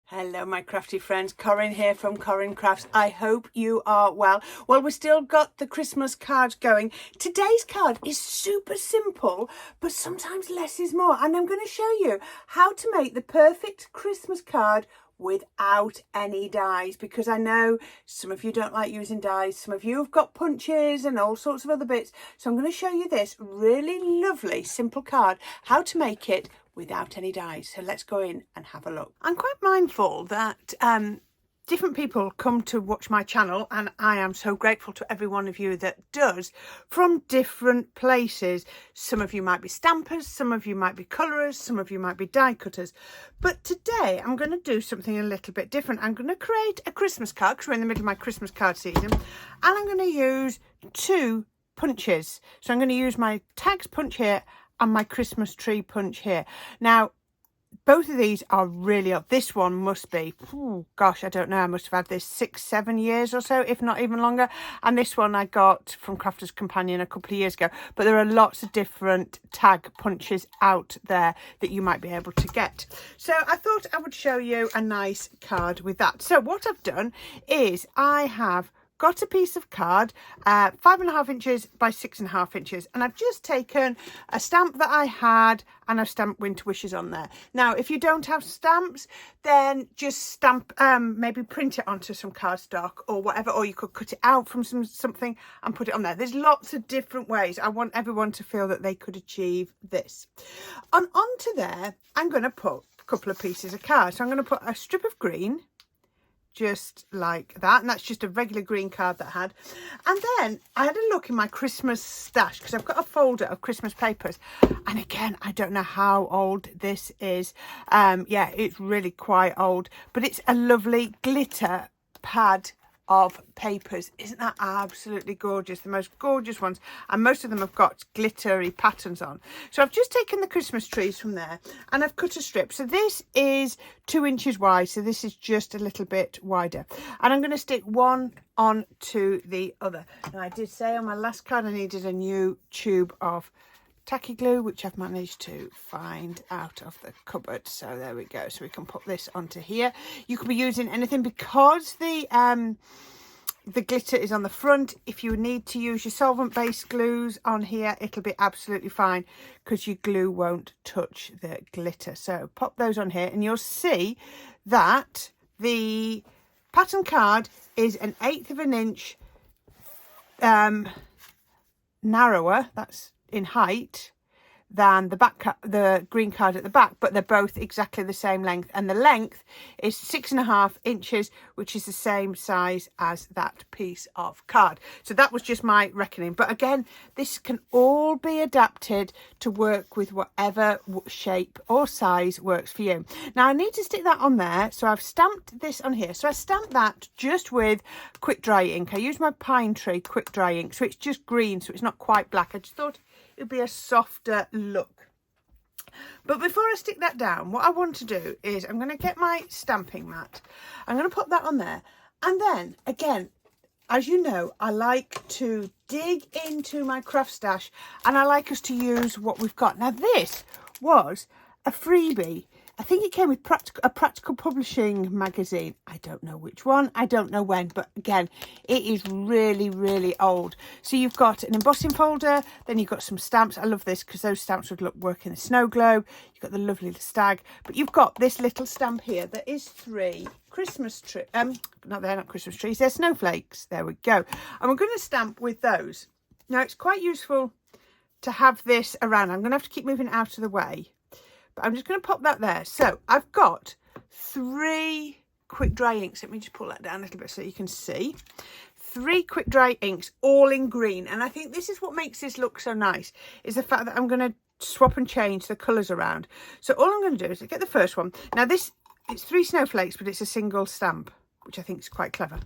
Hello my crafty friends, Corrine here from Corrine Crafts. I hope you are well. Well, we've still got the Christmas card going. Today's card is super simple, but sometimes less is more. And I'm going to show you how to make the perfect Christmas card without any dies, because I know some of you don't like using dies. Some of you have got punches and all sorts of other bits. So I'm going to show you this really lovely, simple card, how to make it without any dies. So let's go in and have a look. I'm quite mindful that different people come to watch my channel, and I am so grateful to every one of you that does, from different places. Some of you might be stampers, some of you might be colourers, some of you might be die cutters. But today I'm going to do something a little bit different. I'm going to create a Christmas card, because we're in the middle of my Christmas card season, and I'm going to use two punches. So I'm going to use my tags punch here and my Christmas tree punch here. Now, both of these are really old. This one must be, gosh, I don't know, I must have had this 6-7 years or so, if not even longer. And this one I got from Crafter's Companion a couple of years ago. But there are lots of different tag punches out there that you might be able to get. So I thought I would show you a nice card with that. So what I've done is I have got a piece of card, 5.5 inches by 6.5 inches, and I've just taken a stamp that I had and I've stamped Winter Wishes on there. Now, if you don't have stamps, then just stamp, maybe print it onto some cardstock or whatever, or you could cut it out from something and put it on there. There's lots of different ways. I want everyone to feel that they could achieve this. Onto there, I'm going to put a couple of pieces of card. So I'm going to put a strip of green, just like that, and that's just a regular green card that I had. And then I had a look in my Christmas stash, because I've got a folder of Christmas papers, and again, I don't know how old this is. Yeah, it's really quite old, but it's a lovely glitter pad of papers. Isn't that absolutely gorgeous? The most gorgeous ones, and most of them have got glittery patterns on. So I've just taken the Christmas trees from there and I've cut a strip. So this is 2 inches wide, so this is just a little bit wider, and I'm going to stick one on to the other. And I did say on my last card I needed a new tube of tacky glue, which I've managed to find out of the cupboard. So there we go. So we can put this onto here. You could be using anything, because the glitter is on the front. If you need to use your solvent based glues on here, it'll be absolutely fine, because your glue won't touch the glitter. So pop those on here and you'll see that the pattern card is 1/8 of an inch narrower, that's in height, than the green card at the back, but they're both exactly the same length, and the length is 6.5 inches, which is the same size as that piece of card. So that was just my reckoning, but again, this can all be adapted to work with whatever shape or size works for you. Now I need to stick that on there, so I've stamped this on here. So I stamped that just with quick dry ink. I used my Pine Tree quick dry ink, so it's just green, so it's not quite black. I just thought it would be a softer look. But before I stick that down, what I want to do is I'm going to get my stamping mat. I'm going to put that on there, and then again, as you know, I like to dig into my craft stash, and I like us to use what we've got. Now this was a freebie. I think it came with a Practical Publishing magazine. I don't know which one, I don't know when, but again, it is really, really old. So you've got an embossing folder, then you've got some stamps. I love this because those stamps would work in the snow globe. You've got the lovely stag, but you've got this little stamp here that is 3 Christmas trees. No, they're not Christmas trees, they're snowflakes. There we go. And we're going to stamp with those. Now it's quite useful to have this around. I'm going to have to keep moving it out of the way, but I'm just going to pop that there. So I've got 3 quick dry inks. Let me just pull that down a little bit so you can see. 3 quick dry inks, all in green. And I think this is what makes this look so nice, is the fact that I'm going to swap and change the colours around. So all I'm going to do is get the first one. Now this, it's 3 snowflakes, but it's a single stamp, which I think is quite clever.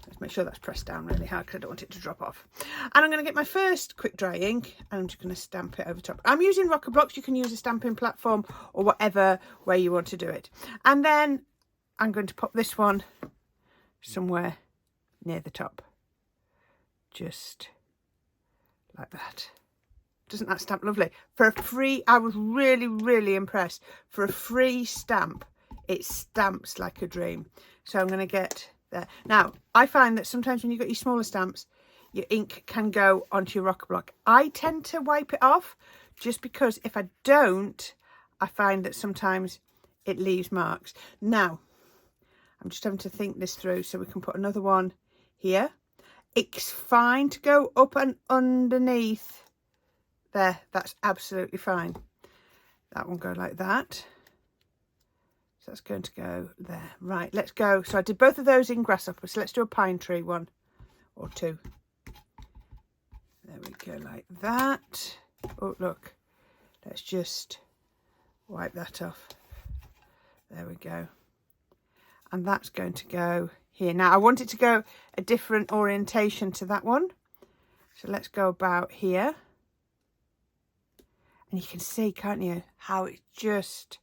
Let's make sure that's pressed down really hard, because I don't want it to drop off. And I'm going to get my first quick dry ink, and I'm just going to stamp it over top. I'm using Rocker Blocks. You can use a stamping platform or whatever way you want to do it. And then I'm going to pop this one somewhere near the top, just like that. Doesn't that stamp lovely? For a free, I was really, really impressed. For a free stamp, it stamps like a dream. So I'm going to get there. Now, I find that sometimes when you've got your smaller stamps, your ink can go onto your rocker block. I tend to wipe it off just because if I don't, I find that sometimes it leaves marks. Now, I'm just having to think this through so we can put another one here. It's fine to go up and underneath there. That's absolutely fine. That one go like that. So that's going to go there. Right, let's go. So I did both of those in grasshopper. So let's do a pine tree one or two. There we go, like that. Oh, look. Let's just wipe that off. There we go. And that's going to go here. Now, I want it to go a different orientation to that one. So let's go about here. And you can see, can't you, how it just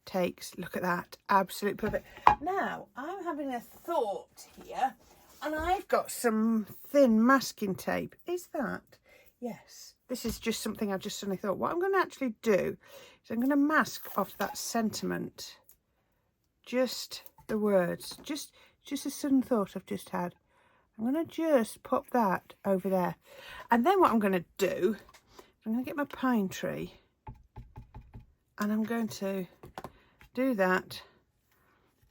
takes, look at that, absolute perfect. Now, I'm having a thought here, and I've got some thin masking tape. Is that? Yes. This is just something I've just suddenly thought. What I'm going to actually do is I'm going to mask off that sentiment. Just the words. Just a sudden thought I've just had. I'm going to just pop that over there. And then what I'm going to do, I'm going to get my pine tree. And I'm going to do that.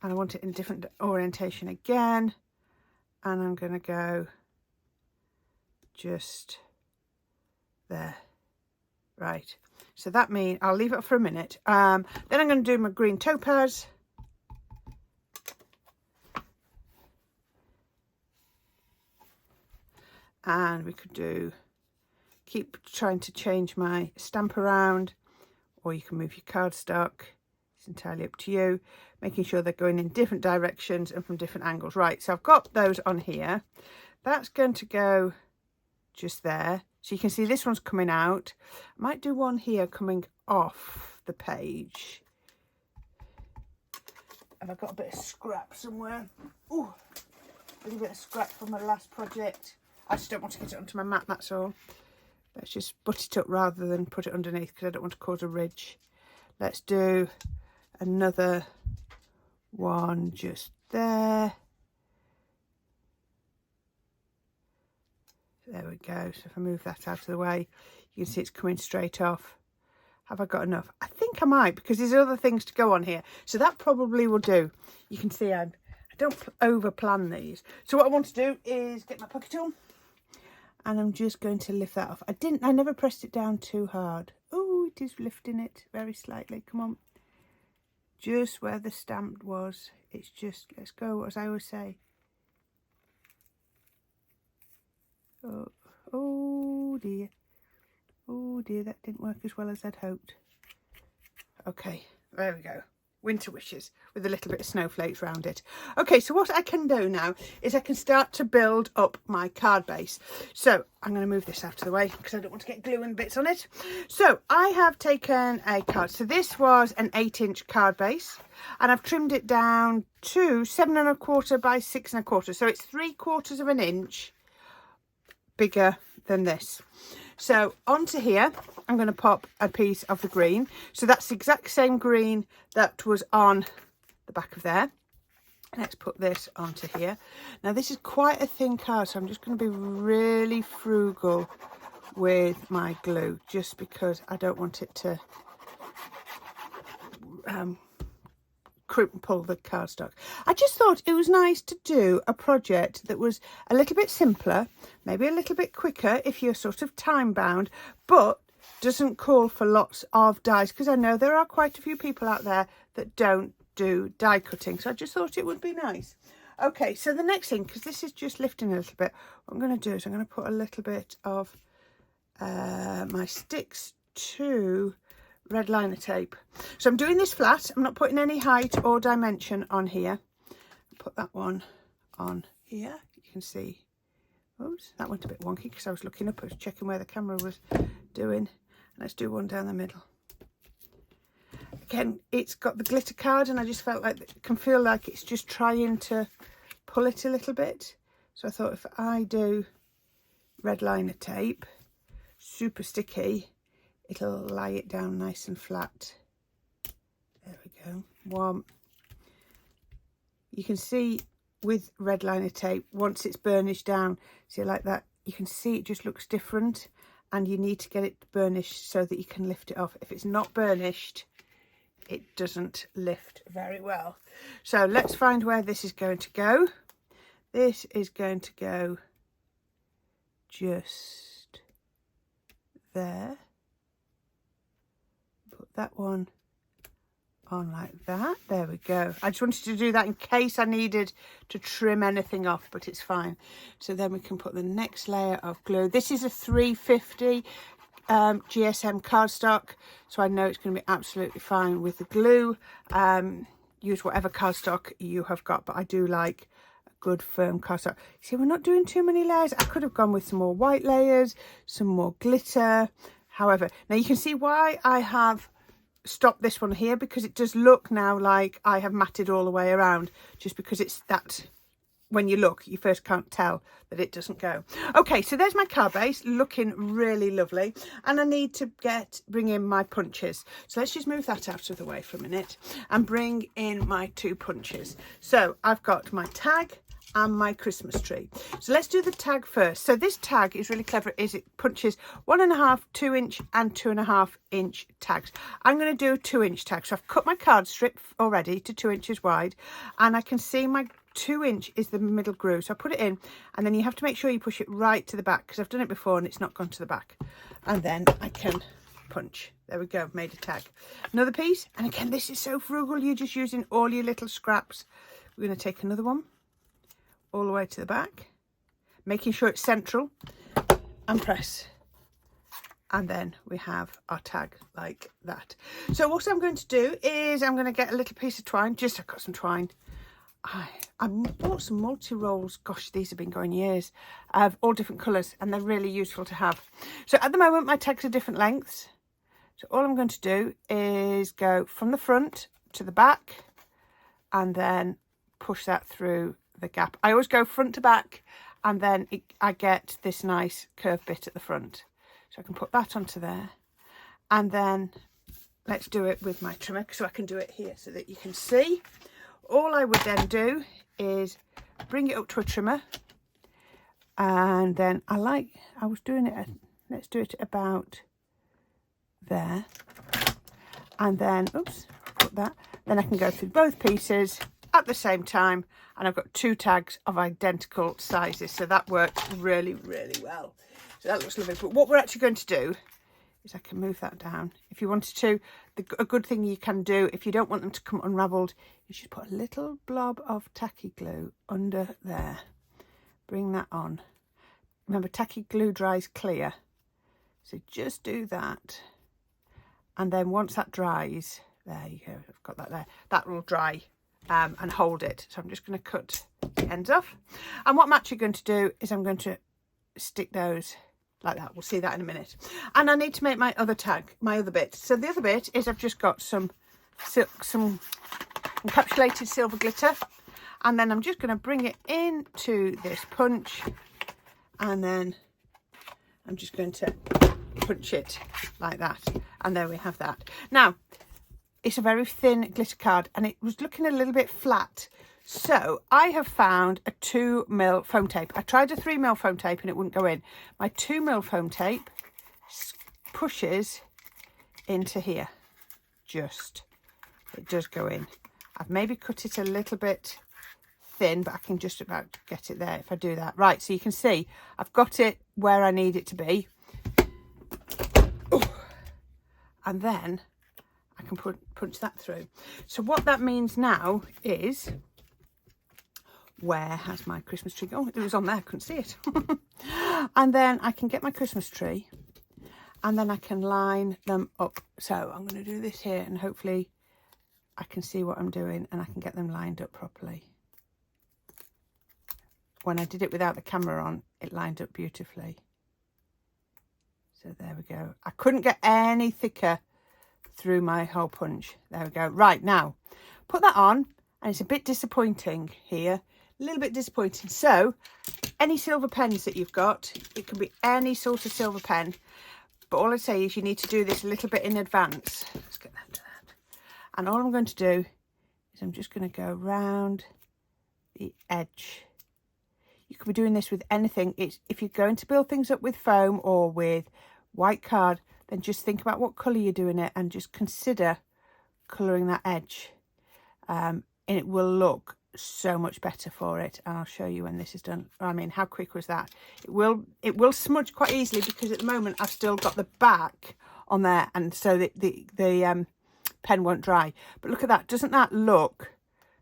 And I want it in different orientation again. And I'm going to go just there. Right. So that means I'll leave it for a minute. Then I'm going to do my green topaz. And we could do, keep trying to change my stamp around, or you can move your cardstock. It's entirely up to you. Making sure they're going in different directions and from different angles. Right, so I've got those on here. That's going to go just there. So you can see this one's coming out. I might do one here coming off the page. Have I got a bit of scrap somewhere? Ooh, a little bit of scrap from my last project. I just don't want to get it onto my mat, that's all. Let's just butt it up rather than put it underneath because I don't want to cause a ridge. Let's do another one just there. There we go. So if I move that out of the way, you can see it's coming straight off. Have I got enough? I think I might, because there's other things to go on here. So that probably will do. You can see I don't over plan these. So what I want to do is get my pocket tool. And I'm just going to lift that off. I never pressed it down too hard. Oh, it is lifting it very slightly. Come on. Just where the stamp was. It's just, let's go, as I always say. Oh dear. Oh dear, that didn't work as well as I'd hoped. Okay, there we go. Winter wishes with a little bit of snowflakes around it. Okay, so what I can do now is I can start to build up my card base. So I'm going to move this out of the way because I don't want to get glue and bits on it. So I have taken a card. So this was an 8-inch card base and I've trimmed it down to 7 1/4 by 6 1/4. So it's 3/4 of an inch bigger than this. So onto here, I'm going to pop a piece of the green. So that's the exact same green that was on the back of there. Let's put this onto here. Now this is quite a thin card, so I'm just going to be really frugal with my glue, just because I don't want it to crumple the cardstock. I just thought it was nice to do a project that was a little bit simpler, maybe a little bit quicker if you're sort of time bound, but doesn't call for lots of dies, because I know there are quite a few people out there that don't do die cutting, so I just thought it would be nice. Okay, so the next thing, because this is just lifting a little bit, what I'm going to do is I'm going to put a little bit of my sticks to red liner tape. So I'm doing this flat. I'm not putting any height or dimension on here. Put that one on here. You can see, oops, that went a bit wonky because I was looking up, I was checking where the camera was doing. Let's do one down the middle. Again, it's got the glitter card and I just felt like it can feel like it's just trying to pull it a little bit. So I thought if I do red liner tape, super sticky, it'll lie it down nice and flat. There we go. 1, you can see with red liner tape, once it's burnished down, see like that, you can see it just looks different, and you need to get it burnished so that you can lift it off. If it's not burnished, it doesn't lift very well. So let's find where this is going to go. This is going to go just there. Put that one on like that. There we go. I just wanted to do that in case I needed to trim anything off, but it's fine. So then we can put the next layer of glue. This is a 350 GSM cardstock, so I know it's going to be absolutely fine with the glue. Use whatever cardstock you have got, but I do like a good firm cardstock. See, we're not doing too many layers. I could have gone with some more white layers, some more glitter. However, now you can see why I have stop this one here, because it does look now like I have matted all the way around, just because it's that, when you look, you first can't tell that it doesn't go. Okay, so there's my card base looking really lovely, and I need to bring in my punches. So let's just move that out of the way for a minute and bring in my 2 punches. So I've got my tag and my Christmas tree. So let's do the tag first. So this tag is really clever, is it punches 1.5, 2 inch and 2.5 inch tags. I'm going to do a 2 inch tag. So I've cut my card strip already to 2 inches wide, and I can see my 2 inch is the middle groove. So I put it in, and then you have to make sure you push it right to the back, because I've done it before and it's not gone to the back. And then I can punch. There we go, made a tag. Another piece, and again, this is so frugal, you're just using all your little scraps. We're going to take another one all the way to the back, making sure it's central, and press, and then we have our tag like that. So what I'm going to do is I'm going to get a little piece of twine. I've got some twine. I bought some multi-rolls. Gosh, these have been going years, of all different colours, and they're really useful to have. So at the moment my tags are different lengths, so all I'm going to do is go from the front to the back and then push that through the gap. I always go front to back, and then I get this nice curved bit at the front. So I can put that onto there, and then let's do it with my trimmer, so I can do it here so that you can see. All I would then do is bring it up to a trimmer, and then let's do it about there, and then put that, then I can go through both pieces at the same time, and I've got 2 tags of identical sizes, so that works really, really well. So that looks lovely. But what we're actually going to do is I can move that down. If you wanted to, a good thing you can do, if you don't want them to come unravelled, you should put a little blob of tacky glue under there. Bring that on. Remember, tacky glue dries clear, so just do that. And then once that dries, there you go, I've got that there, that will dry and hold it. So I'm just going to cut the ends off, and what I'm actually going to do is I'm going to stick those like that. We'll see that in a minute. And I need to make my other tag, my other bit. So the other bit is I've just got some encapsulated silver glitter, and then I'm just going to bring it into this punch, and then I'm just going to punch it like that, and there we have that. Now it's a very thin glitter card, and it was looking a little bit flat, so I have found a 2mm foam tape. I tried a 3mm foam tape and it wouldn't go in. My 2mm foam tape pushes into here, it does go in. I've maybe cut it a little bit thin, but I can just about get it there if I do that. Right, so you can see I've got it where I need it to be. Ooh. And then I can punch that through. So what that means now is, where has my Christmas tree gone? It was on there, I couldn't see it. And then I can get my Christmas tree, and then I can line them up. So I'm going to do this here, and hopefully I can see what I'm doing and I can get them lined up properly. When I did it without the camera on, it lined up beautifully. So there we go. I couldn't get any thicker through my hole punch. There we go. Right, now put that on, and it's a bit disappointing here, a little bit disappointing. So any silver pens that you've got, it can be any sort of silver pen, but all I say is you need to do this a little bit in advance. Let's get that to that. And all I'm going to do is I'm just going to go round the edge. You could be doing this with anything. It's if you're going to build things up with foam or with white card, then just think about what colour you're doing it and just consider colouring that edge. And it will look so much better for it. And I'll show you when this is done. I mean, how quick was that? It will smudge quite easily because at the moment I've still got the back on there, and so the pen won't dry. But look at that. Doesn't that look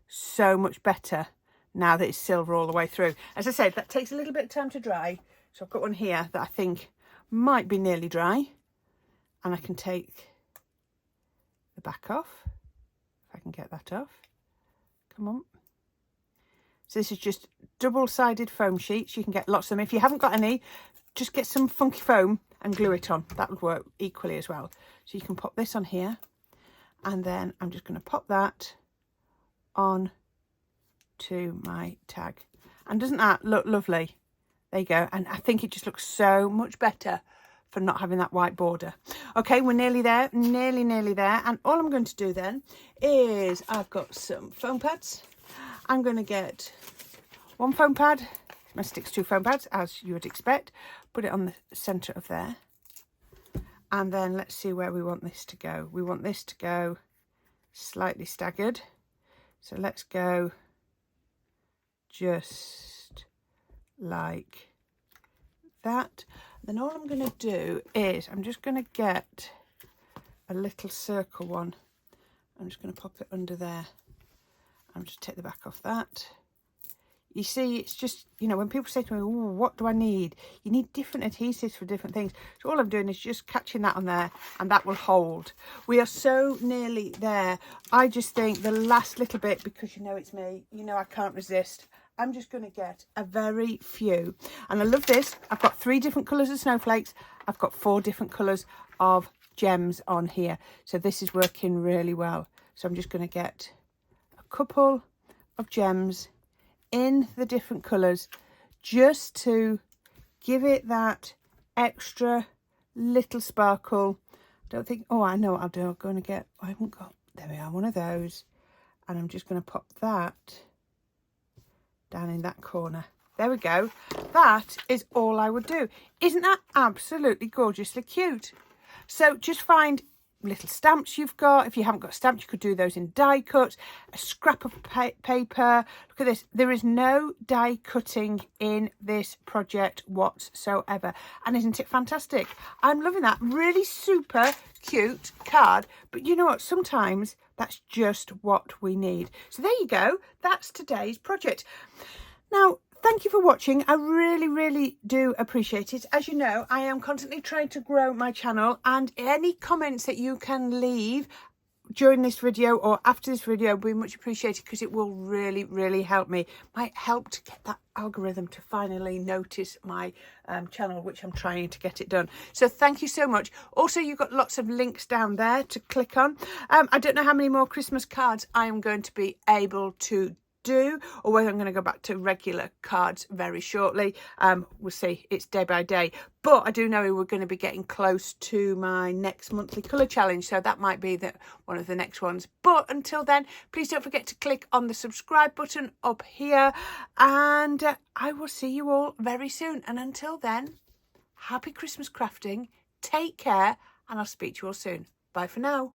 so much better now that it's silver all the way through? As I said, that takes a little bit of time to dry. So I've got one here that I think might be nearly dry, and I can take the back off if I can get that off. Come on. So this is just double-sided foam sheets. You can get lots of them. If you haven't got any, just get some funky foam and glue it on. That would work equally as well. So you can pop this on here, and then I'm just going to pop that on to my tag. And doesn't that look lovely? There you go. And I think it just looks so much better for not having that white border. Okay, we're nearly there, nearly there. And all I'm going to do then is I've got some foam pads. I'm going to get one foam pad. My sticks 2 foam pads, as you would expect. Put it on the centre of there. And then let's see where we want this to go. We want this to go slightly staggered. So let's go just like that. Then all I'm going to do is I'm just going to get a little circle one. I'm just going to pop it under there. I'm just take the back off that. You see, it's just, you know, when people say to me, oh, what do I need? You need different adhesives for different things. So all I'm doing is just catching that on there, and that will hold. We are so nearly there. I just think the last little bit, because you know it's me, you know I can't resist. I'm just going to get a very few. And I love this. I've got 3 different colours of snowflakes. I've got 4 different colours of gems on here. So this is working really well. So I'm just going to get a couple of gems in the different colours just to give it that extra little sparkle. Don't think, oh, I know what I'll do. I'm going to get, I haven't got, there we are, one of those. And I'm just going to pop that down in that corner. There we go. That is all I would do. Isn't that absolutely gorgeously cute? So just find little stamps you've got. If you haven't got stamps, you could do those in die cut. A scrap of paper. Look at this. There is no die cutting in this project whatsoever. And isn't it fantastic? I'm loving that. Really super cute card. But you know what? Sometimes that's just what we need. So there you go. That's today's project. Now, thank you for watching. I really do appreciate it. As you know, I am constantly trying to grow my channel, and any comments that you can leave during this video or after this video will be much appreciated, because it will really help me. Might help to get that algorithm to finally notice my channel, which I'm trying to get it done. So thank you so much. Also, you've got lots of links down there to click on. I don't know how many more Christmas cards I am going to be able to do, or whether I'm going to go back to regular cards very shortly. We'll see. It's day by day, but I do know we're going to be getting close to my next monthly colour challenge, so that might be one of the next ones. But until then, please don't forget to click on the subscribe button up here, and I will see you all very soon. And until then, happy Christmas crafting, take care, and I'll speak to you all soon. Bye for now.